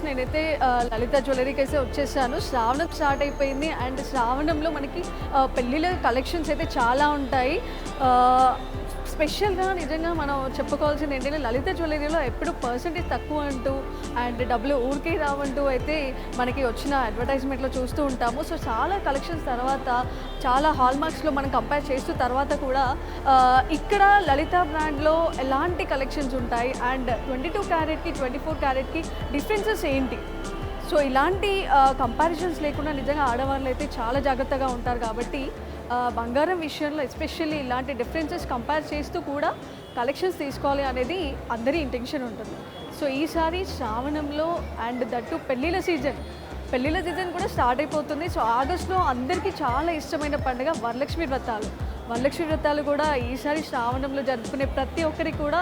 నేనైతే లలిత జ్యువెలరీకి అయితే వచ్చేసాను. శ్రావణం స్టార్ట్ అయిపోయింది అండ్ శ్రావణంలో మనకి పెళ్ళిళ్ళ కలెక్షన్స్ అయితే చాలా ఉంటాయి. స్పెషల్గా నిజంగా మనం చెప్పుకోవాల్సింది ఏంటంటే లలిత జ్యువెలరీలో ఎప్పుడు పర్సెంటేజ్ తక్కువ అంటూ అండ్ డబ్బులు ఊరికే రావంటూ అయితే మనకి వచ్చిన అడ్వర్టైజ్మెంట్లో చూస్తూ ఉంటాము. సో చాలా కలెక్షన్స్ తర్వాత చాలా హాల్మార్క్స్లో మనం కంపేర్ చేస్తూ తర్వాత కూడా ఇక్కడ లలిత బ్రాండ్లో ఎలాంటి కలెక్షన్స్ ఉంటాయి అండ్ 22 క్యారెట్కి 24 క్యారెట్కి డిఫరెన్సెస్ ఏంటి. సో ఇలాంటి కంపారిజన్స్ లేకుండా నిజంగా ఆడవాళ్ళు అయితే చాలా జాగ్రత్తగా ఉంటారు. కాబట్టి బంగారం విషయంలో ఎస్పెషల్లీ ఇలాంటి డిఫరెన్సెస్ కంపేర్ చేస్తూ కూడా కలెక్షన్స్ తీసుకోవాలి అనేది అందరి ఇంటెన్షన్ ఉంటుంది. సో ఈసారి శ్రావణంలో అండ్ దట్టు పెళ్ళిళ్ళ సీజన్ కూడా స్టార్ట్ అయిపోతుంది. సో ఆగస్టులో అందరికీ చాలా ఇష్టమైన పండుగ వరలక్ష్మి వ్రతాలు. వరలక్ష్మి వ్రతాలు కూడా ఈసారి శ్రావణంలో జరుపుకునే ప్రతి ఒక్కరికి కూడా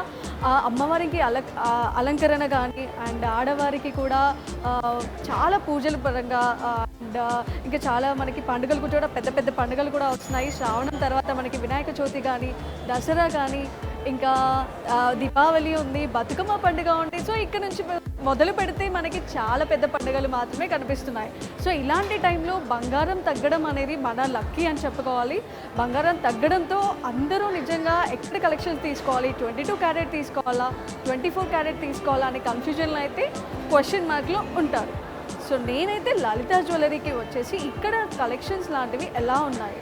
అమ్మవారికి అలంకరణ కానీ అండ్ ఆడవారికి కూడా చాలా పూజల పరంగా అండ్ ఇంకా చాలా మనకి పండుగలు కూడా పెద్ద పెద్ద పండుగలు కూడా వస్తున్నాయి. శ్రావణం తర్వాత మనకి వినాయక చవితి కానీ దసరా కానీ ఇంకా దీపావళి ఉంది, బతుకమ్మ పండుగ ఉంది. సో ఇక్కడ నుంచి మొదలు పెడితే మనకి చాలా పెద్ద పండుగలు మాత్రమే కనిపిస్తున్నాయి. సో ఇలాంటి టైంలో బంగారం తగ్గడం అనేది మన లక్కీ అని చెప్పుకోవాలి. బంగారం తగ్గడంతో అందరూ నిజంగా ఎక్కడ కలెక్షన్స్ తీసుకోవాలి, 22 క్యారెట్ తీసుకోవాలా 24 క్యారెట్ తీసుకోవాలా అనే కన్ఫ్యూజన్లో అయితే క్వశ్చన్ మార్క్లో ఉంటారు. సో నేనైతే లలిత జ్యువెలరీకి వచ్చేసి ఇక్కడ కలెక్షన్స్ లాంటివి ఎలా ఉన్నాయి,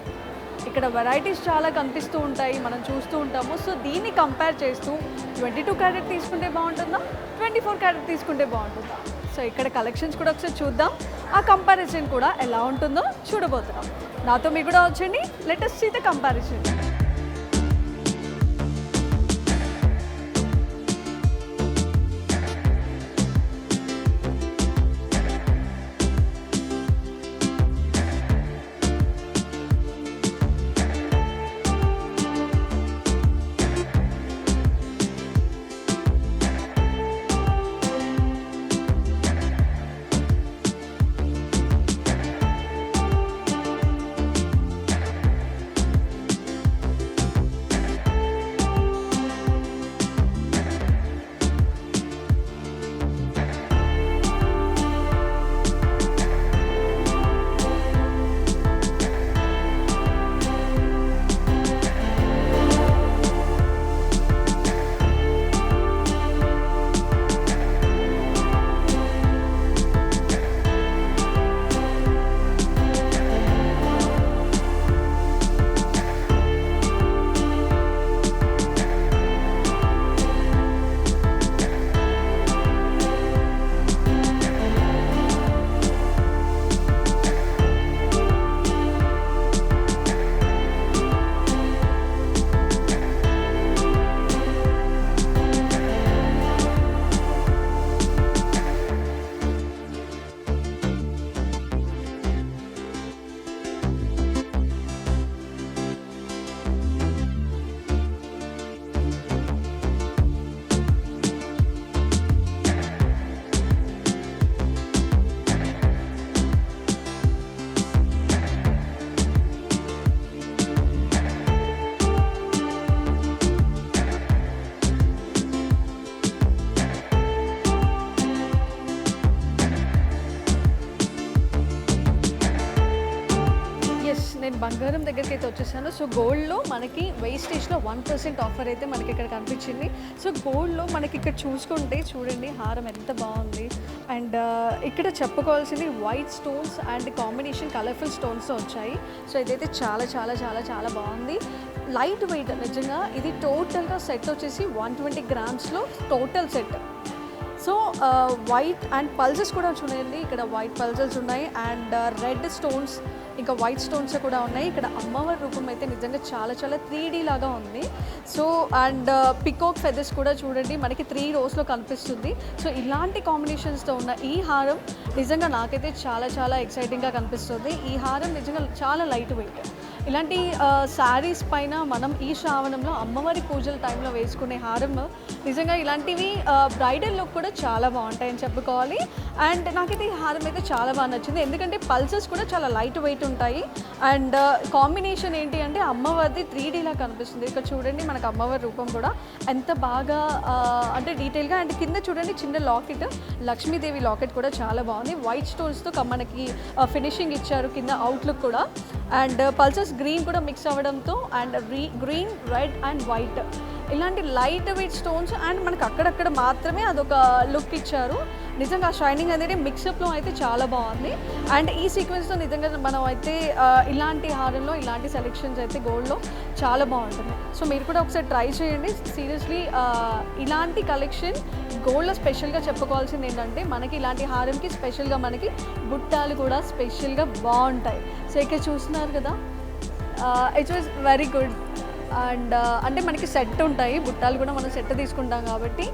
ఇక్కడ వెరైటీస్ చాలా కనిపిస్తూ ఉంటాయి, మనం చూస్తూ ఉంటాము. సో దీన్ని కంపేర్ చేస్తూ 22 క్యారెట్ తీసుకుంటే బాగుంటుందా 24 క్యారెట్ తీసుకుంటే బాగుంటుందా. సో ఇక్కడ కలెక్షన్స్ కూడా ఒకసారి చూద్దాం, ఆ కంపారిజన్ కూడా ఎలా ఉంటుందో చూడబోతున్నాం. నాతో మీరు కూడా వచ్చండి, let us see the comparison. నేను బంగారం దగ్గరికి అయితే వచ్చేసాను. సో గోల్డ్లో మనకి వేస్టేజ్లో 1% ఆఫర్ అయితే మనకి ఇక్కడ కనిపించింది. సో గోల్డ్లో మనకి ఇక్కడ చూసుకుంటే చూడండి హారం ఎంత బాగుంది. అండ్ ఇక్కడ చెప్పుకోవాల్సింది white stones and combination colourful స్టోన్స్తో వచ్చాయి. సో ఇదైతే చాలా చాలా చాలా చాలా బాగుంది. లైట్ వెయిట్ నిజంగా ఇది టోటల్గా సెట్ వచ్చేసి 120 గ్రామ్స్లో total set. So white and pearls కూడా చూడండి, ఇక్కడ వైట్ పల్సెస్ ఉన్నాయి అండ్ రెడ్ స్టోన్స్ ఇంకా వైట్ స్టోన్స్ కూడా ఉన్నాయి. ఇక్కడ అమ్మవారి రూపం అయితే నిజంగా చాలా చాలా 3D లాగా ఉంది. సో అండ్ పికాక్ ఫెదర్స్ కూడా చూడండి మనకి 3 రోస్లో కనిపిస్తుంది. సో ఇలాంటి కాంబినేషన్స్తో ఉన్న ఈ హారం నిజంగా నాకైతే చాలా చాలా ఎక్సైటింగ్గా కనిపిస్తుంది. ఈ హారం నిజంగా చాలా లైట్ వెయిట్ ఇలాంటి శారీస్ పైన మనం ఈ శ్రావణంలో అమ్మవారి పూజల టైంలో వేసుకునే హారం నిజంగా ఇలాంటివి బ్రైడల్ లుక్ కూడా చాలా బాగుంటాయని చెప్పుకోవాలి. అండ్ నాకైతే ఈ హారం అయితే చాలా బాగా నచ్చింది, ఎందుకంటే పల్సెస్ కూడా చాలా లైట్ వెయిట్ ఉంటాయి. అండ్ కాంబినేషన్ ఏంటి అంటే అమ్మవారిది 3D లా కనిపిస్తుంది. ఇక్కడ చూడండి మనకు అమ్మవారి రూపం కూడా ఎంత బాగా అంటే డీటెయిల్గా. అండ్ కింద చూడండి చిన్న లాకెట్, లక్ష్మీదేవి లాకెట్ కూడా చాలా బాగుంది. వైట్ స్టోన్స్తో మనకి ఫినిషింగ్ ఇచ్చారు కింద అవుట్లుక్ కూడా. అండ్ పల్సెస్ గ్రీన్ కూడా మిక్స్ అవ్వడంతో and green, red and white ఇలాంటి లైట్ వెయిట్ స్టోన్స్ అండ్ మనకు అక్కడక్కడ మాత్రమే అదొక లుక్ ఇచ్చారు. నిజంగా షైనింగ్ అనేది మిక్సప్లో అయితే చాలా బాగుంది. అండ్ ఈ సీక్వెన్స్తో నిజంగా మనం అయితే ఇలాంటి హారంలో ఇలాంటి సెలెక్షన్స్ అయితే గోల్డ్లో చాలా బాగుంటుంది. సో మీరు కూడా ఒకసారి ట్రై చేయండి. సీరియస్లీ ఇలాంటి కలెక్షన్ గోల్డ్లో స్పెషల్గా చెప్పుకోవాల్సింది ఏంటంటే మనకి ఇలాంటి హారంకి స్పెషల్గా మనకి బుట్టాలు కూడా స్పెషల్గా బాగుంటాయి. సో ఇక్కడ చూస్తున్నారు కదా, it was very good. And అంటే మనకి సెట్ ఉంటాయి, బుట్టాలు కూడా మనం సెట్ తీసుకుంటాం కాబట్టి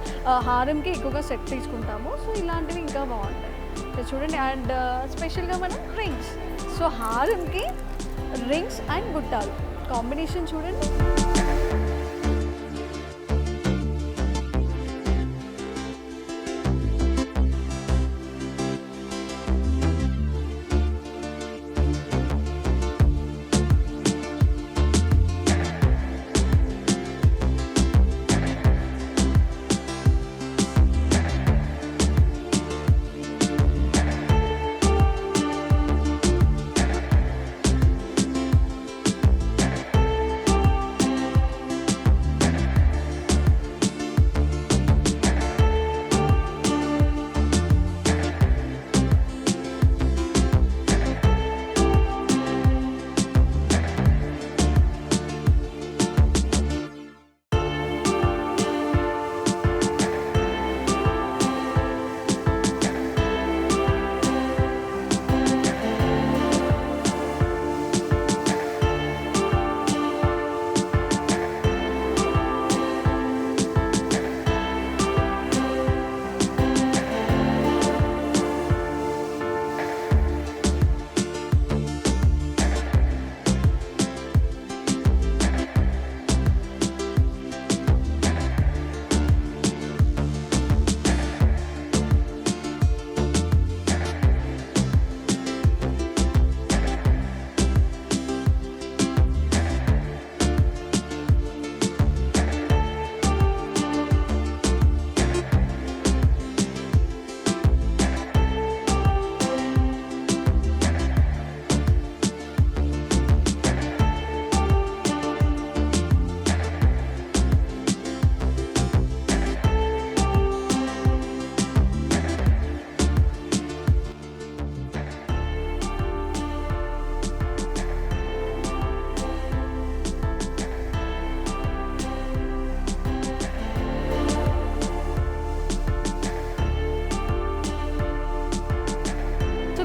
హారంకి ఎక్కువగా సెట్ తీసుకుంటాము. సో ఇలాంటివి ఇంకా బాగుంటాయి. సో చూడండి. అండ్ స్పెషల్గా మనం రింగ్స్, సో హారంకి రింగ్స్ అండ్ బుట్టాలు కాంబినేషన్ చూడండి.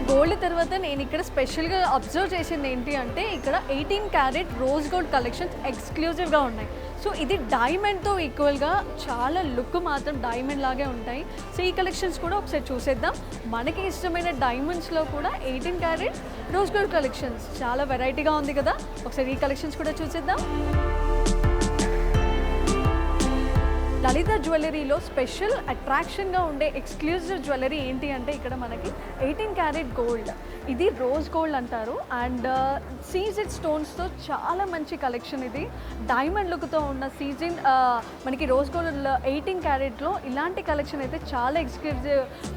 గోల్డ్ తర్వాత నేను ఇక్కడ స్పెషల్గా అబ్జర్వ్ చేసింది ఏంటి అంటే ఇక్కడ 18 క్యారెట్ రోజ్ గోల్డ్ కలెక్షన్స్ ఎక్స్క్లూజివ్గా ఉన్నాయి. సో ఇది డైమండ్తో ఈక్వల్గా చాలా లుక్ మాత్రం డైమండ్ లాగే ఉంటాయి. సో ఈ కలెక్షన్స్ కూడా ఒకసారి చూసేద్దాం. మనకి ఇష్టమైన డైమండ్స్లో కూడా 18 క్యారెట్ రోజ్ గోల్డ్ కలెక్షన్స్ చాలా వెరైటీగా ఉంది కదా, ఒకసారి ఈ కలెక్షన్స్ కూడా చూసేద్దాం. లలిత జ్యువెలరీలో స్పెషల్ అట్రాక్షన్గా ఉండే ఎక్స్క్లూజివ్ జ్యువెలరీ ఏంటి అంటే ఇక్కడ మనకి 18 క్యారెట్ గోల్డ్, ఇది రోజ్ గోల్డ్ అంటారు. అండ్ సీజెడ్ స్టోన్స్తో చాలా మంచి కలెక్షన్. ఇది డైమండ్ లుక్తో ఉన్న సీజన్ మనకి రోజ్ గోల్డ్ 18 క్యారెట్లో ఇలాంటి కలెక్షన్ అయితే చాలా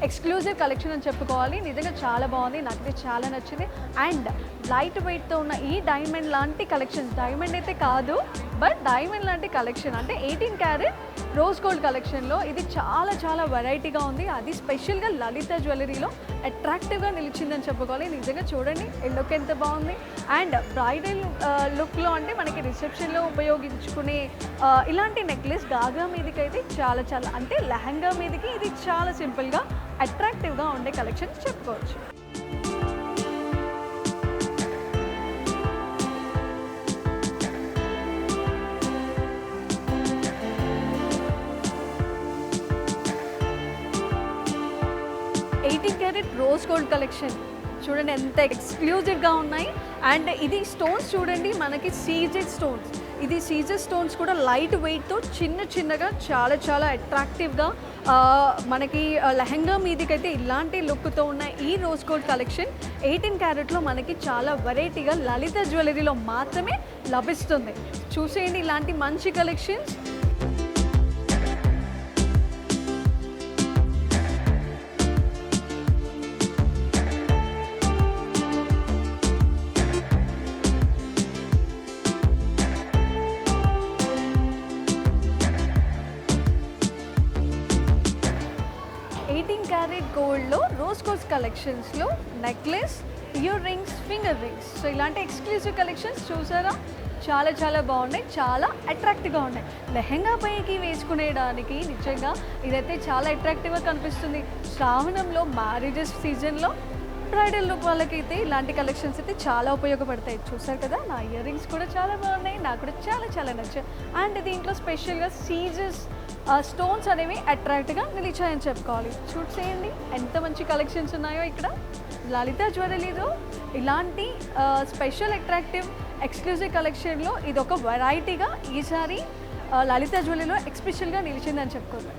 ఎక్స్క్లూజివ్ కలెక్షన్ అని చెప్పుకోవాలి. నిజంగా చాలా బాగుంది, నాకైతే చాలా నచ్చింది. అండ్ లైట్ వెయిట్తో ఉన్న ఈ డైమండ్ లాంటి కలెక్షన్స్, డైమండ్ అయితే కాదు బట్ డైమండ్ లాంటి కలెక్షన్ అంటే 18 క్యారెట్ రోజ్ గోల్డ్ కలెక్షన్లో ఇది చాలా చాలా వెరైటీగా ఉంది. అది స్పెషల్గా లలిత జ్యువెలరీలో అట్రాక్టివ్గా నిలిచిందని చెప్పుకోవాలి. నిజంగా చూడండి ఈ లుక్ ఎంత బాగుంది. అండ్ బ్రైడల్ లుక్లో అంటే మనకి రిసెప్షన్లో ఉపయోగించుకునే ఇలాంటి నెక్లెస్ గాగా మీదకి అయితే చాలా చాలా అంటే లెహంగా మీదకి ఇది చాలా సింపుల్గా అట్రాక్టివ్గా ఉండే కలెక్షన్స్ చెప్పుకోవచ్చు. రోజ్ గోల్డ్ కలెక్షన్ చూడండి ఎంత ఎక్స్క్లూజివ్గా ఉన్నాయి. అండ్ ఇది స్టోన్స్ చూడండి, మనకి సీజెడ్ స్టోన్స్. ఇది సీజెడ్ స్టోన్స్ కూడా లైట్ వెయిట్తో చిన్న చిన్నగా చాలా చాలా అట్రాక్టివ్గా మనకి లెహంగా మీదకైతే ఇలాంటి లుక్తో ఉన్న ఈ రోజ్ గోల్డ్ కలెక్షన్ 18 క్యారెట్లో మనకి చాలా వెరైటీగా లలిత జ్యువెలరీలో మాత్రమే లభిస్తుంది. చూసేయండి ఇలాంటి మంచి కలెక్షన్స్. క్యారెట్ గోల్డ్లో రోజ్ గోల్డ్ కలెక్షన్స్లో necklace, ear rings, finger rings. So ఇలాంటి ఎక్స్క్లూజివ్ కలెక్షన్స్ చూసారా, చాలా చాలా బాగున్నాయి, చాలా అట్రాక్టివ్గా ఉన్నాయి. లెహంగా పైకి వేసుకునేడానికి నిజంగా ఇదైతే చాలా అట్రాక్టివ్గా కనిపిస్తుంది. శ్రావణంలో మ్యారేజెస్ సీజన్లో బ్రైడల్ లుక్ వాళ్ళకైతే ఇలాంటి కలెక్షన్స్ అయితే చాలా ఉపయోగపడతాయి. చూసారు కదా, నా ఇయర్ రింగ్స్ కూడా చాలా బాగున్నాయి, నాకు కూడా చాలా చాలా నచ్చాయి. అండ్ దీంట్లో స్పెషల్గా సీజెస్ స్టోన్స్ అనేవి అట్రాక్ట్గా నిలిచాయని చెప్పుకోవాలి. చూసేయండి ఎంత మంచి కలెక్షన్స్ ఉన్నాయో ఇక్కడ లలిత జ్యువెలరీలో. ఇలాంటి స్పెషల్ అట్రాక్టివ్ ఎక్స్క్లూజివ్ కలెక్షన్లో ఇది ఒక వెరైటీగా ఈసారి లలిత జ్యువెలరీలో ఎక్స్పెషల్గా నిలిచిందని చెప్పుకోవాలి.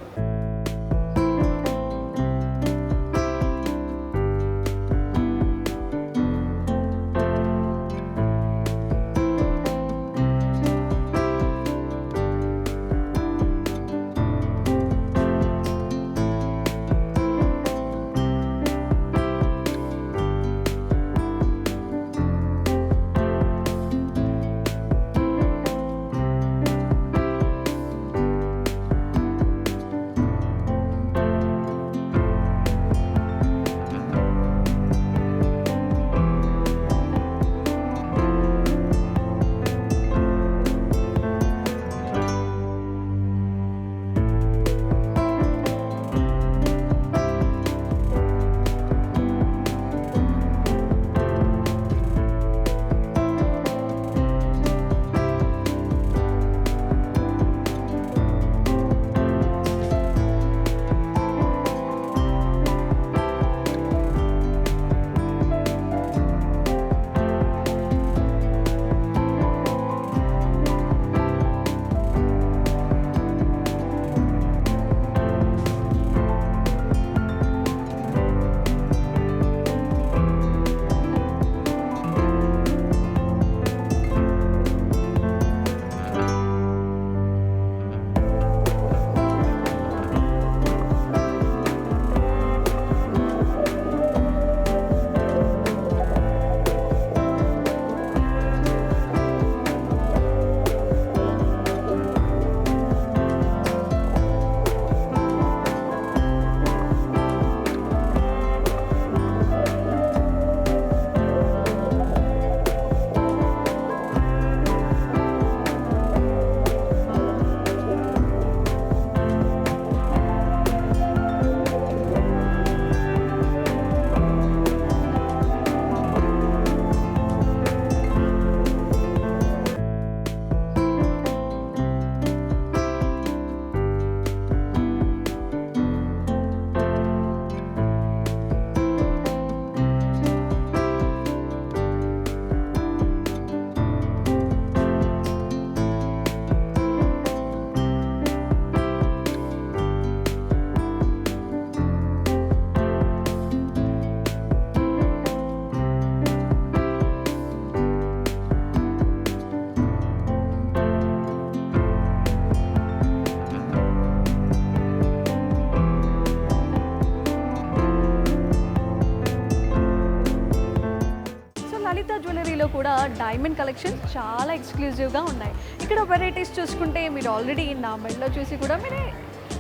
జ్యువెలరీలో కూడా డైమండ్ కలెక్షన్ చాలా ఎక్స్క్లూజివ్గా ఉన్నాయి. ఇక్కడ వెరైటీస్ చూసుకుంటే మీరు ఆల్రెడీ నా మెడలో చూసి కూడా మీరే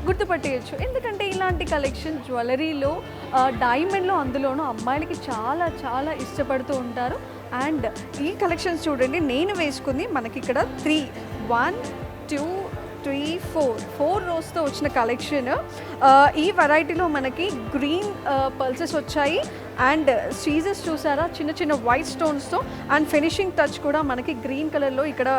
గుర్తుపట్టేయచ్చు. ఎందుకంటే ఇలాంటి కలెక్షన్ జ్యువెలరీలో డైమండ్లో అందులోనూ అమ్మాయిలకి చాలా చాలా ఇష్టపడుతూ ఉంటారు. అండ్ ఈ కలెక్షన్స్ చూడండి, నేను వేసుకుంది మనకి ఇక్కడ 1 2 3 4 రోస్తో వచ్చిన కలెక్షన్. ఈ వెరైటీలో మనకి గ్రీన్ పల్సెస్ వచ్చాయి అండ్ సీజర్స్ చూసారా చిన్న చిన్న వైట్ స్టోన్స్తో అండ్ ఫినిషింగ్ టచ్ కూడా మనకి గ్రీన్ కలర్లో ఇక్కడ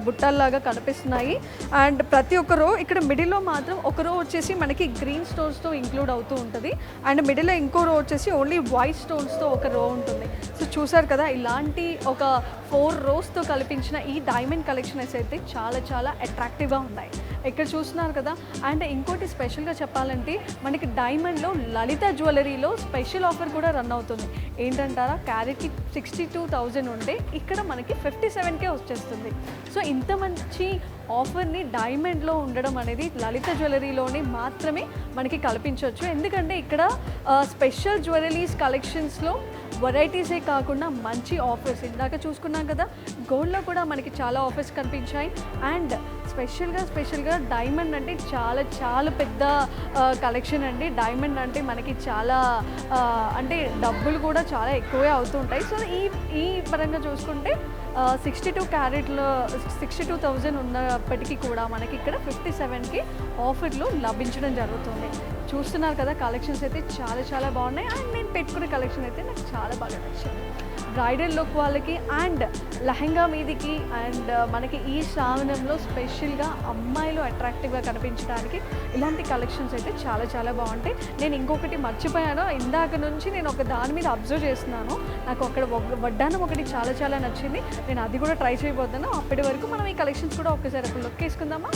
బుట్టల్లాగా కనిపిస్తున్నాయి. అండ్ ప్రతి ఒక్క రో ఇక్కడ మిడిల్లో మాత్రం ఒక రో వచ్చేసి మనకి గ్రీన్ స్టోన్స్తో ఇంక్లూడ్ అవుతూ ఉంటుంది అండ్ మిడిల్లో ఇంకో రో వచ్చేసి ఓన్లీ వైట్ స్టోన్స్తో ఒక రో ఉంటుంది. సో చూసారు కదా ఇలాంటి ఒక 4 రోస్తో కల్పించిన ఈ డైమండ్ కలెక్షన్స్ అయితే చాలా చాలా అట్రాక్టివ్గా ఉన్నాయి. ఇక్కడ చూస్తున్నారు కదా. అండ్ ఇంకోటి స్పెషల్గా చెప్పాలంటే మనకి డైమండ్లో లలిత జ్యువెలరీలో స్పెషల్ ఆఫర్ కూడా రన్ అవుతుంది. ఏంటంటారా, క్యారెట్కి 62,000 ఉంటే ఇక్కడ మనకి 57K వచ్చేస్తుంది. సో ఇంత మంచి ఆఫర్ని డైమండ్లో ఉండడం అనేది లలిత జ్యువెలరీలోనే మాత్రమే మనకి కల్పించవచ్చు. ఎందుకంటే ఇక్కడ స్పెషల్ జ్యువెలరీస్ కలెక్షన్స్లో వెరైటీసే కాకుండా మంచి ఆఫర్స్ ఇందాక చూసుకున్నాం కదా, గోల్డ్లో కూడా మనకి చాలా ఆఫర్స్ కనిపించాయి. అండ్ స్పెషల్గా డైమండ్ అంటే చాలా చాలా పెద్ద కలెక్షన్ అండి. డైమండ్ అంటే మనకి చాలా అంటే డబ్బులు కూడా చాలా ఎక్కువే అవుతూ ఉంటాయి. సో ఈ పరంగా చూసుకుంటే 62 క్యారెట్లో 62,000 ఉన్నప్పటికీ కూడా మనకి ఇక్కడ 57కి ఆఫర్లు లభించడం జరుగుతుంది. చూస్తున్నారు కదా కలెక్షన్స్ అయితే చాలా చాలా బాగున్నాయి. అండ్ నేను పెట్టుకునే కలెక్షన్ అయితే నాకు చాలా బాగా నచ్చింది. బ్రైడల్ లుక్ వాళ్ళకి అండ్ లెహంగా మీదికి అండ్ మనకి ఈ శ్రావణంలో స్పెషల్గా అమ్మాయిలు అట్రాక్టివ్గా కనిపించడానికి ఇలాంటి కలెక్షన్స్ అయితే చాలా చాలా బాగుంటాయి. నేను ఇంకొకటి మర్చిపోయాను, ఇందాక నుంచి నేను ఒక దాని మీద అబ్జర్వ్ చేస్తున్నాను. నాకు అక్కడ వడ్డానం ఒకటి చాలా చాలా నచ్చింది. నేను అది కూడా ట్రై చేయబోతున్నాను. అప్పటి వరకు మనం ఈ కలెక్షన్స్ కూడా ఒక్కసారి ఒక లుక్ వేసుకుందామా.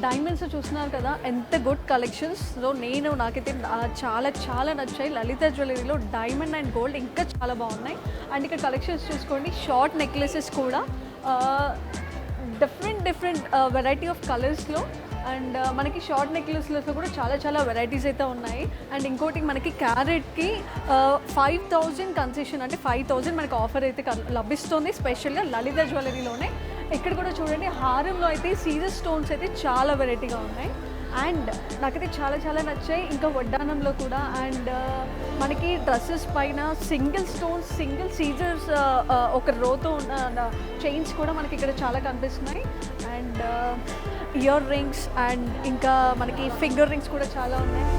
డైమండ్స్ చూస్తున్నారు కదా ఎంత గుడ్ కలెక్షన్స్. సో నాకైతే చాలా చాలా నచ్చాయి. లలిత జ్యువెలరీలో డైమండ్ అండ్ గోల్డ్ ఇంకా చాలా బాగున్నాయి. అండ్ ఇక్కడ కలెక్షన్స్ చూసుకోండి, షార్ట్ నెక్లెసెస్ కూడా డిఫరెంట్ వెరైటీ ఆఫ్ కలర్స్లో అండ్ మనకి షార్ట్ నెక్లెస్లో కూడా చాలా చాలా వెరైటీస్ అయితే ఉన్నాయి. అండ్ ఇంకోటి మనకి క్యారెట్కి 5,000 కన్సెషన్ అంటే 5,000 మనకి ఆఫర్ అయితే లభిస్తుంది స్పెషల్గా లలిత జ్యువెలరీలోనే. ఇక్కడ కూడా చూడండి హారంలో అయితే సీజర్ స్టోన్స్ అయితే చాలా వెరైటీగా ఉన్నాయి అండ్ నాకైతే చాలా చాలా నచ్చాయి. ఇంకా వడ్డానంలో కూడా అండ్ మనకి డ్రెస్సెస్ పైన సింగిల్ స్టోన్స్ సింగిల్ సీజర్స్ ఒక రోతో ఉన్న చైన్స్ కూడా మనకి ఇక్కడ చాలా కనిపిస్తున్నాయి. అండ్ ఇయర్ రింగ్స్ అండ్ ఇంకా మనకి ఫింగర్ రింగ్స్ కూడా చాలా ఉన్నాయి.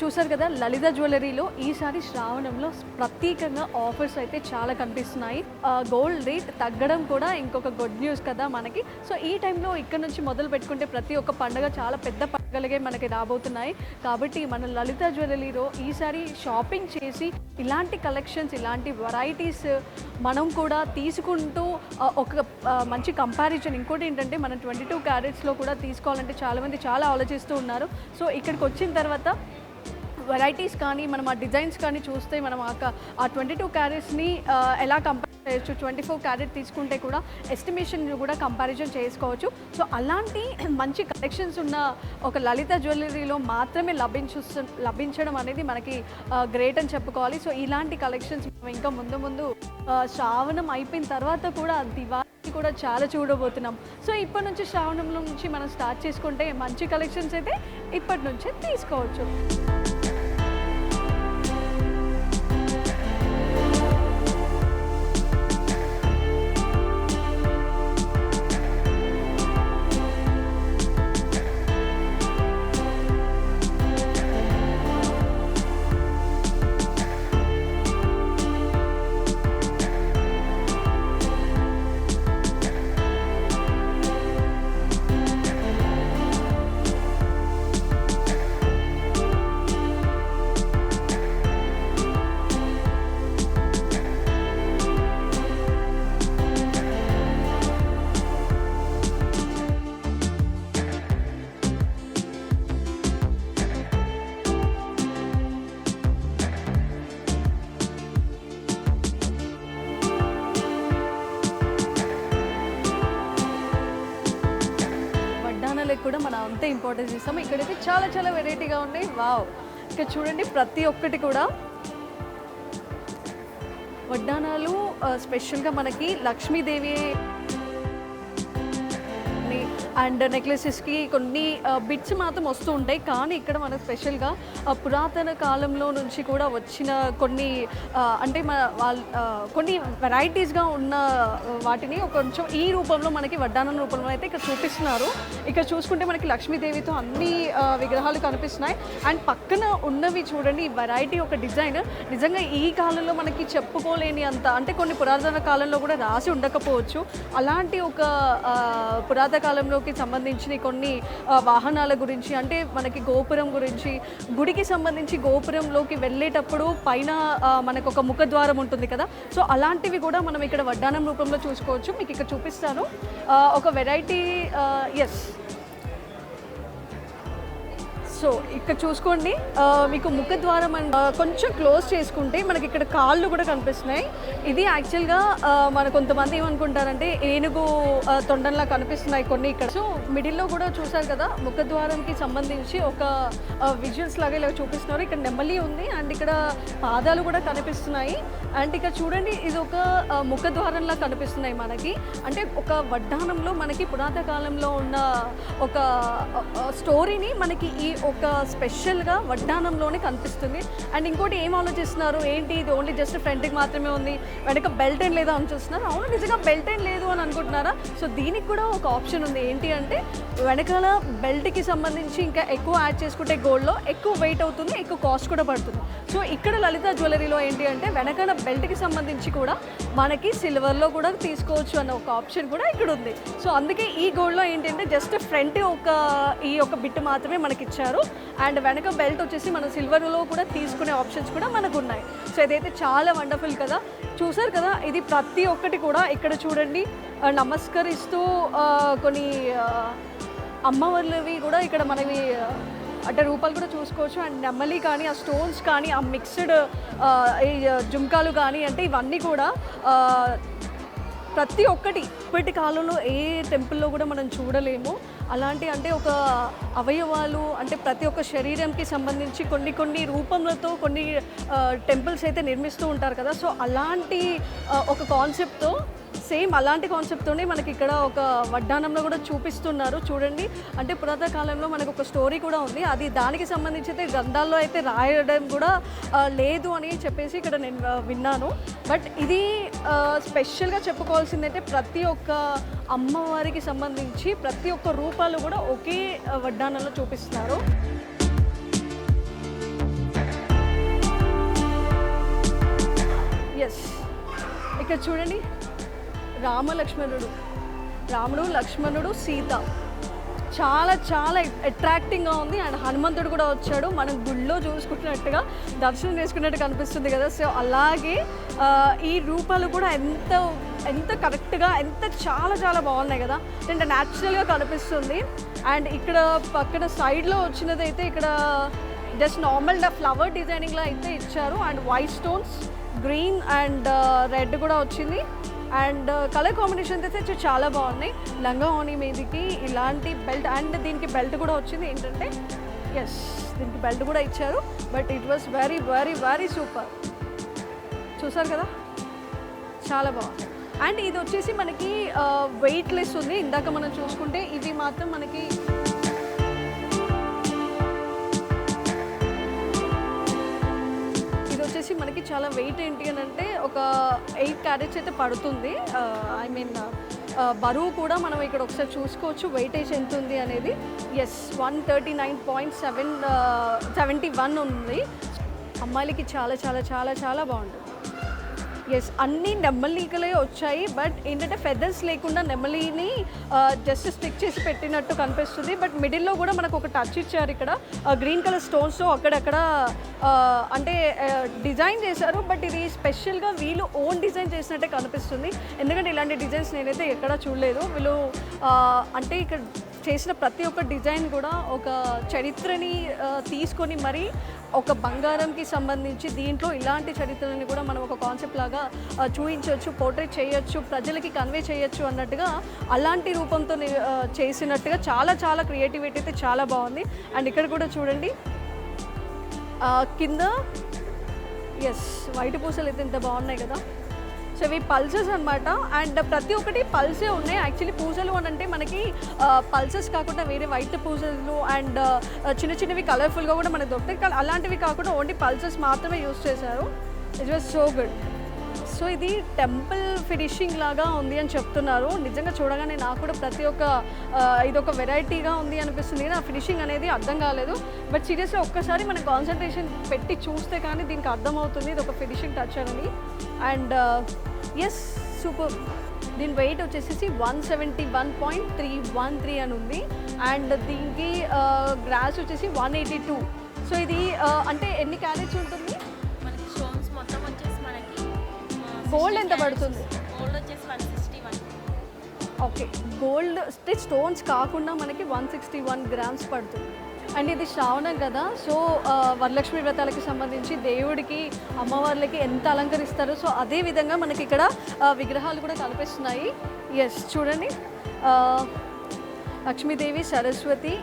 చూసారు కదా లలిత జ్యువెలరీలో ఈసారి శ్రావణంలో ప్రత్యేకంగా ఆఫర్స్ అయితే చాలా కనిపిస్తున్నాయి. గోల్డ్ రేట్ తగ్గడం కూడా ఇంకొక గుడ్ న్యూస్ కదా మనకి. సో ఈ టైంలో ఇక్కడ నుంచి మొదలు పెట్టుకుంటే ప్రతి ఒక్క పండుగ చాలా పెద్ద పండుగలగే మనకి రాబోతున్నాయి. కాబట్టి మన లలిత జ్యువెలరీలో ఈసారి షాపింగ్ చేసి ఇలాంటి కలెక్షన్స్ ఇలాంటి వెరైటీస్ మనం కూడా తీసుకుంటూ ఒక మంచి కంపారిజన్. ఇంకోటి ఏంటంటే మనం 22 క్యారెట్స్లో కూడా తీసుకోవాలంటే చాలామంది చాలా ఆలోచిస్తూ ఉన్నారు. సో ఇక్కడికి వచ్చిన తర్వాత వెరైటీస్ కానీ మనం ఆ డిజైన్స్ కానీ చూస్తే మనం ఆ 22 క్యారెట్స్ని ఎలా కంపేర్ చేయొచ్చు, 24 క్యారెట్ తీసుకుంటే కూడా ఎస్టిమేషన్ కూడా కంపారిజన్ చేసుకోవచ్చు. సో అలాంటి మంచి కలెక్షన్స్ ఉన్న ఒక లలిత జ్యువెలరీలో మాత్రమే లభించడం అనేది మనకి గ్రేట్ అని చెప్పుకోవాలి. సో ఇలాంటి కలెక్షన్స్ ఇంకా ముందు శ్రావణం అయిపోయిన తర్వాత కూడా దివాళీ కలెక్షన్స్ని కూడా చాలా చూడబోతున్నాం. సో ఇప్పటి నుంచి శ్రావణంలో నుంచి మనం స్టార్ట్ చేసుకుంటే మంచి కలెక్షన్స్ అయితే ఇప్పటి నుంచే తీసుకోవచ్చు. కూడా మనం అంతే ఇంపార్టెన్స్ ఇస్తాము. ఇక్కడైతే చాలా చాలా వెరైటీగా ఉన్నాయి. వావ్, ఇక్కడ చూడండి ప్రతి ఒక్కటి కూడా వడ్డానాలు. స్పెషల్గా మనకి లక్ష్మీదేవి అండ్ నెక్లెసెస్కి కొన్ని బిట్స్ మాత్రం వస్తూ ఉంటాయి. కానీ ఇక్కడ మనకు స్పెషల్గా పురాతన కాలంలో నుంచి కూడా వచ్చిన కొన్ని అంటే కొన్ని వెరైటీస్గా ఉన్న వాటిని కొంచెం ఈ రూపంలో మనకి వడ్డానం రూపంలో అయితే ఇక్కడ చూపిస్తున్నారు. ఇక్కడ చూసుకుంటే మనకి లక్ష్మీదేవితో అన్ని విగ్రహాలు కనిపిస్తున్నాయి. అండ్ పక్కన ఉన్నవి చూడండి, ఈ వెరైటీ ఒక డిజైన్ నిజంగా ఈ కాలంలో మనకి చెప్పుకోలేని అంత, అంటే కొన్ని పురాతన కాలంలో కూడా రాసి ఉండకపోవచ్చు. అలాంటి ఒక పురాతన కాలంలో సంబంధించిన కొన్ని వాహనాల గురించి, అంటే మనకి గోపురం గురించి, గుడికి సంబంధించి గోపురంలోకి వెళ్ళేటప్పుడు పైన మనకు ఒక ముఖద్వారం ఉంటుంది కదా, సో అలాంటివి కూడా మనం ఇక్కడ వడ్డానం రూపంలో చూసుకోవచ్చు. మీకు ఇక్కడ చూపిస్తాను ఒక వెరైటీ. ఎస్, సో ఇక్కడ చూసుకోండి, మీకు ముఖద్వారం కొంచెం క్లోజ్ చేసుకుంటే మనకి ఇక్కడ కాళ్ళు కూడా కనిపిస్తున్నాయి. ఇది యాక్చువల్గా మన కొంతమంది ఏమనుకుంటారంటే ఏనుగు తొండంలా కనిపిస్తున్నాయి కొన్ని ఇక్కడ. సో మిడిల్లో కూడా చూసారు కదా, ముఖద్వారంకి సంబంధించి ఒక విజువల్స్ లాగా ఇలా చూపిస్తున్నారు. ఇక్కడ నెమలి ఉంది అండ్ ఇక్కడ పాదాలు కూడా కనిపిస్తున్నాయి. అండ్ ఇక్కడ చూడండి, ఇది ఒక ముఖద్వారంలా కనిపిస్తున్నాయి మనకి. అంటే ఒక వడ్డానంలో మనకి పురాతన కాలంలో ఉన్న ఒక స్టోరీని మనకి ఈ ఒక స్పెషల్గా వడ్డానంలోనే కనిపిస్తుంది. అండ్ ఇంకోటి ఏం ఆలోచిస్తున్నారు, ఏంటి ఇది ఓన్లీ జస్ట్ ఫ్రంట్కి మాత్రమే ఉంది, వెనక బెల్ట్ ఏం లేదా అని చూస్తున్నారు. అవును, నిజంగా బెల్ట్ ఏం లేదు అని అనుకుంటున్నారా? సో దీనికి కూడా ఒక ఆప్షన్ ఉంది. ఏంటి అంటే వెనకాల బెల్ట్కి సంబంధించి ఇంకా ఎక్కువ యాడ్ చేసుకుంటే గోల్డ్లో ఎక్కువ వెయిట్ అవుతుంది, ఎక్కువ కాస్ట్ కూడా పడుతుంది. సో ఇక్కడ లలిత జ్యువెలరీలో ఏంటి అంటే వెనకాల బెల్ట్కి సంబంధించి కూడా మనకి సిల్వర్లో కూడా తీసుకోవచ్చు అన్న ఒక ఆప్షన్ కూడా ఇక్కడ ఉంది. సో అందుకే ఈ గోల్డ్లో ఏంటంటే జస్ట్ ఫ్రంట్ ఈ ఒక బిట్ మాత్రమే మనకి ఇచ్చారు. అండ్ వెనక బెల్ట్ వచ్చేసి మన సిల్వర్లో కూడా తీసుకునే ఆప్షన్స్ కూడా మనకు ఉన్నాయి. సో ఇదైతే చాలా వండర్ఫుల్ కదా. చూసారు కదా, ఇది ప్రతి ఒక్కటి కూడా ఇక్కడ చూడండి నమస్కరిస్తూ కొన్ని అమ్మవార్లవి కూడా ఇక్కడ మనవి అంటే రూపాలు కూడా చూసుకోవచ్చు. అండ్ నెమలి కానీ, ఆ స్టోన్స్ కానీ, ఆ మిక్స్డ్ ఈ జుంకాలు కానీ, అంటే ఇవన్నీ కూడా ప్రతి ఒక్కటి ఇప్పటి కాలంలో ఏ టెంపుల్లో కూడా మనం చూడలేము. అలాంటి అంటే ఒక అవయవాలు, అంటే ప్రతి ఒక్క శరీరంకి సంబంధించి కొన్ని రూపంలతో కొన్ని టెంపుల్స్ అయితే నిర్మిస్తూ ఉంటారు కదా. సో అలాంటి ఒక కాన్సెప్ట్తో, సేమ్ అలాంటి కాన్సెప్ట్తోనే మనకి ఇక్కడ ఒక వడ్డానంలో కూడా చూపిస్తున్నారు. చూడండి, అంటే పురాతన కాలంలో మనకు ఒక స్టోరీ కూడా ఉంది. అది దానికి సంబంధించి అయితే గ్రంథాల్లో అయితే రాయడం కూడా లేదు అని చెప్పేసి ఇక్కడ నేను విన్నాను. బట్ ఇది స్పెషల్గా చెప్పుకోవాల్సిందంటే ప్రతి ఒక్క అమ్మవారికి సంబంధించి ప్రతి ఒక్క రూపాలు కూడా ఒకే వడ్డానంలో చూపిస్తున్నారు. ఎస్, ఇక్కడ చూడండి, రాముడు లక్ష్మణుడు సీత చాలా చాలా అట్రాక్టింగ్గా ఉంది. అండ్ హనుమంతుడు కూడా వచ్చాడు, మనం గుళ్ళో చూసుకున్నట్టుగా దర్శనం చేసుకున్నట్టు కనిపిస్తుంది కదా. సో అలాగే ఈ రూపాలు కూడా ఎంత కరెక్ట్గా, చాలా చాలా బాగున్నాయి కదా, అంటే న్యాచురల్గా కనిపిస్తుంది. అండ్ ఇక్కడ పక్కన సైడ్లో వచ్చినదైతే ఇక్కడ జస్ట్ నార్మల్ ఫ్లవర్ డిజైనింగ్లో అయితే ఇచ్చారు. And white stones, green and red కూడా వచ్చింది. అండ్ కలర్ కాంబినేషన్స్ అయితే చాలా బాగున్నాయి. లంగా ఓణి మీదకి ఇలాంటి బెల్ట్, అండ్ దీనికి బెల్ట్ కూడా వచ్చింది. ఏంటంటే ఎస్, దీనికి బెల్ట్ కూడా ఇచ్చారు. But it was very very very super. చూసారు కదా, చాలా బాగుంది. అండ్ ఇది వచ్చేసి మనకి వెయిట్లెస్ ఉంది. ఇందాక మనం చూసుకుంటే ఇవి మాత్రం మనకి మనకి చాలా వెయిట్ ఏంటి అని అంటే ఒక 8 క్యారెట్స్ అయితే పడుతుంది. ఐ మీన్ బరువు కూడా మనం ఇక్కడ ఒకసారి చూసుకోవచ్చు వెయిటేజ్ ఎంత ఉంది అనేది. ఎస్ 139.71 ఉంది. అమ్మాయిలకి చాలా చాలా చాలా చాలా బాగుంటుంది. ఎస్ అన్నీ నెమ్మలీకలే వచ్చాయి, బట్ ఏంటంటే ఫెదర్స్ లేకుండా నెమ్మలిని జస్ట్ స్టిక్ చేసి పెట్టినట్టు కనిపిస్తుంది. బట్ మిడిల్లో కూడా మనకు ఒక టచ్ ఇచ్చారు ఇక్కడ గ్రీన్ కలర్ స్టోన్స్తో అక్కడక్కడ అంటే డిజైన్ చేశారు. బట్ ఇది స్పెషల్గా వీళ్ళు ఓన్ డిజైన్ చేసినట్టే కనిపిస్తుంది. ఎందుకంటే ఇలాంటి డిజైన్స్ నేనైతే ఎక్కడా చూడలేదు. వీళ్ళు అంటే ఇక్కడ చేసిన ప్రతి ఒక్క డిజైన్ కూడా ఒక చరిత్రని తీసుకొని మరి ఒక బంగారంకి సంబంధించి దీంట్లో ఇలాంటి చరిత్రని కూడా మనం ఒక కాన్సెప్ట్ లాగా చూపించవచ్చు, పోర్ట్రేట్ చేయొచ్చు, ప్రజలకి కన్వే చేయొచ్చు అన్నట్టుగా అలాంటి రూపంతో చేసినట్టుగా చాలా చాలా క్రియేటివిటీ అయితే చాలా బాగుంది. అండ్ ఇక్కడ కూడా చూడండి కింద ఎస్ వైట్ పూసలు అయితే ఇంత బాగున్నాయి కదా. సో ఇవి పల్సెస్ అనమాట. అండ్ ప్రతి ఒక్కటి పల్సే ఉన్నాయి. యాక్చువల్లీ పూసలు అని అంటే మనకి పల్సెస్ కాకుండా వేరే వైట్ పూసలు అండ్ చిన్న చిన్నవి కలర్ఫుల్గా కూడా మనకు దొరుకుతాయి. అలాంటివి కాకుండా ఓన్లీ పల్సెస్ మాత్రమే యూస్ చేశారు. It was so good. So ఇది టెంపుల్ ఫినిషింగ్ లాగా ఉంది అని చెప్తున్నారు. నిజంగా చూడగానే నాకు కూడా ప్రతి ఒక్క ఇది ఒక వెరైటీగా ఉంది అనిపిస్తుంది. కానీ ఆ ఫినిషింగ్ అనేది అర్థం కాలేదు. బట్ సీరియస్గా ఒక్కసారి మనం కాన్సన్ట్రేషన్ పెట్టి చూస్తే కానీ దీనికి అర్థమవుతుంది ఇది ఒక ఫినిషింగ్ టచ్ అని. And yes super. దీని వెయిట్ వచ్చేసి 171.313 అని ఉంది. అండ్ దీనికి గ్రాస్ వచ్చేసి 182. సో ఇది అంటే ఎన్ని క్యారెట్స్ ఉంటుంది? మనకి స్టోన్స్ మొత్తం వచ్చేసి మనకి గోల్డ్ ఎంత పడుతుంది? గోల్డ్ వచ్చేసి 161. ఓకే, గోల్డ్ స్టోన్స్ కాకుండా మనకి 161 గ్రామ్స్ పడుతుంది. అండ్ ఇది శ్రావణం కదా, సో వరలక్ష్మి వ్రతాలకి సంబంధించి దేవుడికి అమ్మవార్లకి ఎంత అలంకరిస్తారో సో అదే విధంగా మనకి ఇక్కడ విగ్రహాలు కూడా కనిపిస్తున్నాయి. ఎస్ చూడండి, లక్ష్మీదేవి, సరస్వతి,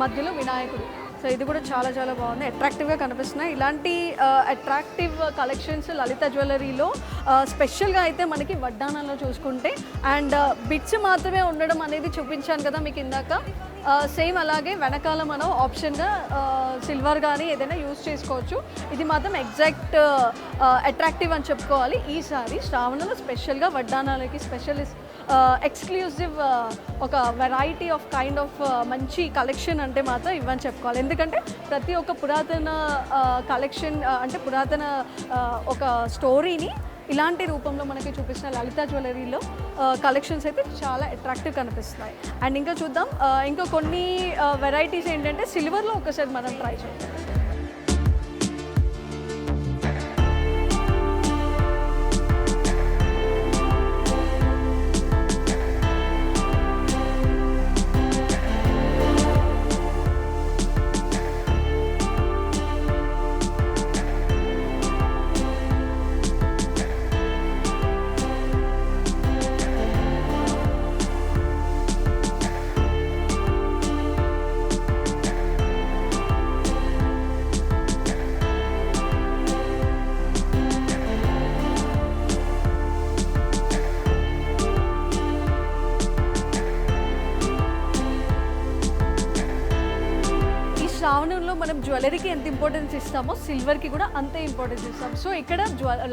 మధ్యలో వినాయకుడు. సో ఇది కూడా చాలా చాలా బాగుంది, అట్రాక్టివ్గా కనిపిస్తున్నాయి. ఇలాంటి అట్రాక్టివ్ కలెక్షన్స్ లలిత జ్యువెలరీలో స్పెషల్గా అయితే మనకి వడ్డానాల్లో చూసుకుంటే అండ్ బిట్స్ మాత్రమే ఉండడం అనేది చూపించాను కదా మీకు ఇందాక. సేమ్ అలాగే వెనకాల మనం ఆప్షన్గా సిల్వర్ కానీ ఏదైనా యూజ్ చేసుకోవచ్చు. ఇది మాత్రం ఎగ్జాక్ట్ అట్రాక్టివ్ అని చెప్పుకోవాలి. ఈసారి శ్రావణంలో స్పెషల్గా వడ్డానాలకి ఎక్స్క్లూజివ్ ఒక వెరైటీ ఆఫ్ కైండ్ ఆఫ్ మంచి కలెక్షన్ అంటే మాత్రం ఇవని చెప్పుకోవాలి. ఎందుకంటే ప్రతి ఒక్క పురాతన కలెక్షన్ అంటే పురాతన ఒక స్టోరీని ఇలాంటి రూపంలో మనకి చూపిస్తున్న లలిత జ్యువెలరీలో కలెక్షన్స్ అయితే చాలా అట్రాక్టివ్ కనిపిస్తున్నాయి. అండ్ ఇంకా చూద్దాం, ఇంకా కొన్ని వెరైటీస్ ఏంటంటే సిల్వర్లో ఒకసారి మనం ట్రై చేద్దాం. శ్రావణంలో మనం జ్యువెలరీకి ఎంత ఇంపార్టెన్స్ ఇస్తామో సిల్వర్కి కూడా అంతే ఇంపార్టెన్స్ ఇస్తాం. సో ఇక్కడ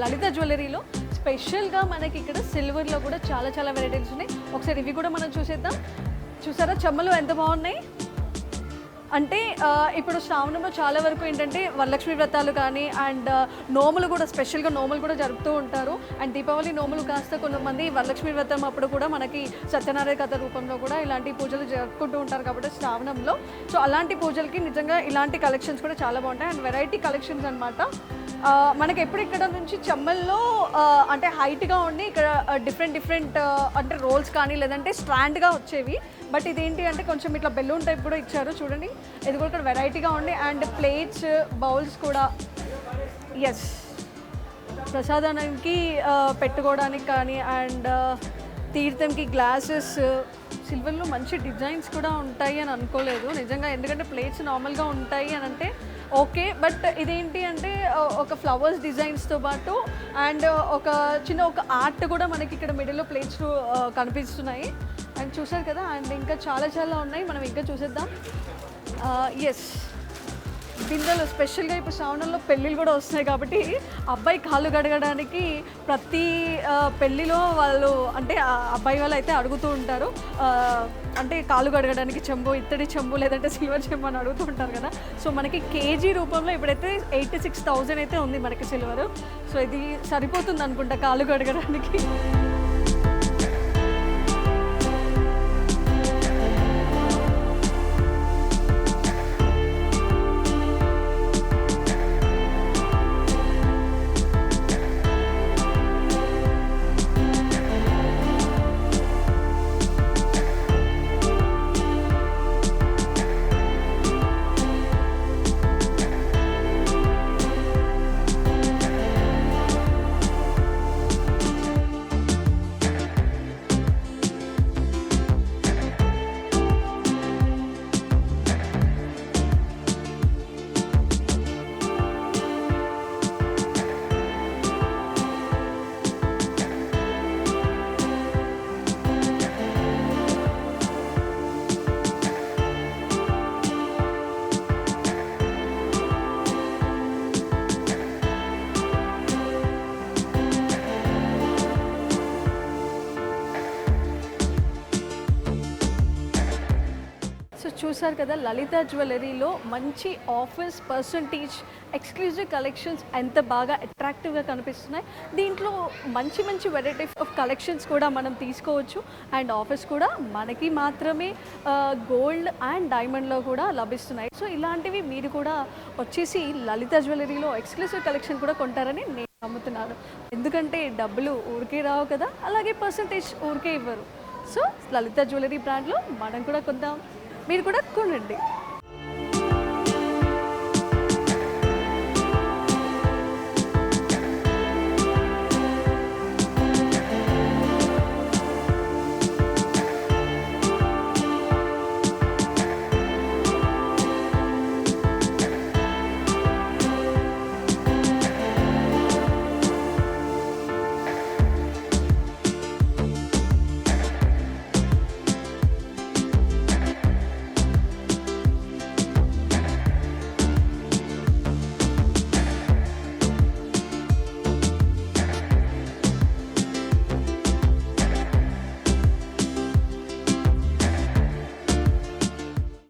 లలిత జ్యువెలరీలో స్పెషల్గా మనకి ఇక్కడ సిల్వర్లో కూడా చాలా చాలా వెరైటీస్ ఉన్నాయి. ఒకసారి ఇవి కూడా మనం చూసేద్దాం. చూసారా చెమ్మలు ఎంత బాగున్నాయి అంటే ఇప్పుడు శ్రావణంలో చాలా వరకు ఏంటంటే వరలక్ష్మి వ్రతాలు కానీ అండ్ నోములు కూడా స్పెషల్గా నోములు కూడా జరుపుతూ ఉంటారు. అండ్ దీపావళి నోములు కాస్త కొంతమంది వరలక్ష్మి వ్రతం అప్పుడు కూడా మనకి సత్యనారాయణ కథ రూపంలో కూడా ఇలాంటి పూజలు జరుపుకుంటూ ఉంటారు కాబట్టి శ్రావణంలో. సో అలాంటి పూజలకి నిజంగా ఇలాంటి కలెక్షన్స్ కూడా చాలా బాగుంటాయి అండ్ వెరైటీ కలెక్షన్స్ అనమాట. మనకి ఎప్పుడు ఇక్కడ నుంచి చెమ్మల్లో అంటే హైట్గా ఉండి ఇక్కడ డిఫరెంట్ అంటే రోల్స్ కానీ లేదంటే స్ట్రాండ్గా వచ్చేవి. బట్ ఇదేంటి అంటే కొంచెం ఇట్లా బెలూన్ టైప్ కూడా ఇచ్చారు చూడండి. ఇది కూడా ఇక్కడ వెరైటీగా ఉండి అండ్ ప్లేట్స్, బౌల్స్ కూడా ఎస్ ప్రసాదానికి పెట్టుకోవడానికి కానీ అండ్ తీర్థంకి గ్లాసెస్. సిల్వర్లో మంచి డిజైన్స్ కూడా ఉంటాయి అని అనుకోలేదు నిజంగా, ఎందుకంటే ప్లేట్స్ నార్మల్గా ఉంటాయి అని అంటే ఓకే, బట్ ఇదేంటి అంటే ఒక ఫ్లవర్స్ డిజైన్స్తో పాటు అండ్ ఒక ఆర్ట్ కూడా మనకి ఇక్కడ మిడిల్లో ప్లేట్స్ కనిపిస్తున్నాయి. అండ్ చూసారు కదా, అండ్ ఇంకా చాలా చాలా ఉన్నాయి, మనం ఇంకా చూసేద్దాం. ఎస్, బిందెలు స్పెషల్గా ఇప్పుడు శ్రావణంలో పెళ్ళిళ్ళు కూడా వస్తున్నాయి కాబట్టి అబ్బాయి కాళ్ళు కడగడానికి ప్రతి పెళ్ళిలో వాళ్ళు అంటే అబ్బాయి వాళ్ళు అయితే అడుగుతూ ఉంటారు, అంటే కాళ్ళు కడగడానికి చెంబు, ఇత్తడి చెంబు లేదంటే సిల్వర్ చెంబు అని అడుగుతూ ఉంటారు కదా. సో మనకి కేజీ రూపంలో ఇప్పుడైతే 86,000 అయితే ఉంది మనకి సిల్వర్. సో ఇది సరిపోతుంది అనుకుంటా కాళ్ళు కడగడానికి. చూసారు కదా, లలిత జ్యువెలరీలో మంచి ఆఫర్స్, పర్సంటేజ్, ఎక్స్క్లూజివ్ కలెక్షన్స్ ఎంత బాగా అట్రాక్టివ్గా కనిపిస్తున్నాయి. దీంట్లో మంచి మంచి వెరైటీ ఆఫ్ కలెక్షన్స్ కూడా మనం తీసుకోవచ్చు. అండ్ ఆఫర్స్ కూడా మనకి మాత్రమే గోల్డ్ అండ్ డైమండ్లో కూడా లభిస్తున్నాయి. సో ఇలాంటివి మీరు కూడా వచ్చేసి లలిత జ్యువెలరీలో ఎక్స్క్లూజివ్ కలెక్షన్ కూడా కొంటారని నేను నమ్ముతున్నాను. ఎందుకంటే డబ్బులు ఊరికే రావు కదా, అలాగే పర్సంటేజ్ ఊరికే ఇవ్వరు. సో లలిత జ్యువెలరీ బ్రాండ్లో మనం కూడా కొందాం, మీరు కూడా కొనండి.